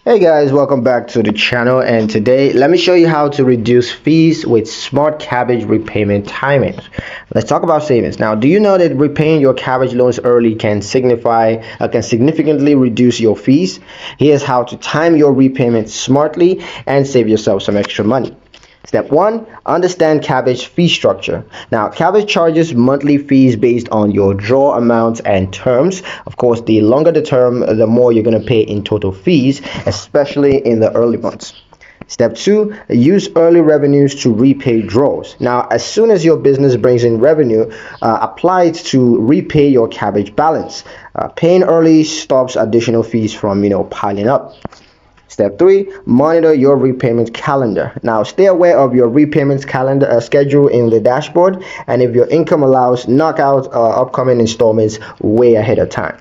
Hey guys, welcome back to the channel, and today let me show you how to reduce fees with smart Kabbage repayment timing. Let's talk about savings. Now, do you know that repaying your Kabbage loans early can significantly reduce your fees? Here's how to time your repayments smartly and save yourself some extra money. Step 1, understand Kabbage fee structure. Now, Kabbage charges monthly fees based on your draw amounts and terms. Of course, the longer the term, the more you're going to pay in total fees, especially in the early months. Step 2, use early revenues to repay draws. Now, as soon as your business brings in revenue, apply it to repay your Kabbage balance. Paying early stops additional fees from piling up. Step 3, monitor your repayment calendar. Now, stay aware of your repayments calendar schedule in the dashboard, and if your income allows, knock out upcoming installments way ahead of time.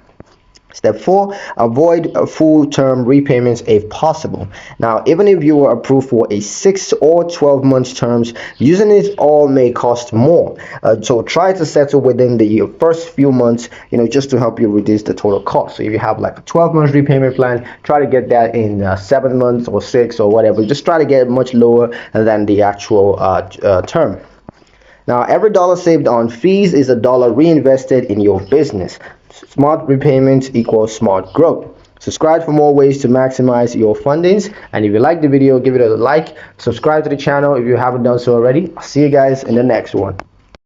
Step 4, avoid full-term repayments if possible. Now, even if you were approved for a 6 or 12 months terms, using it all may cost more. So try to settle within the first few months, just to help you reduce the total cost. So if you have like a 12 months repayment plan, try to get that in 7 months or 6 or whatever. Just try to get it much lower than the actual term. Now, every dollar saved on fees is a dollar reinvested in your business. Smart repayments equals smart growth. Subscribe for more ways to maximize your fundings. And if you like the video, give it a like. Subscribe to the channel if you haven't done so already. I'll see you guys in the next one.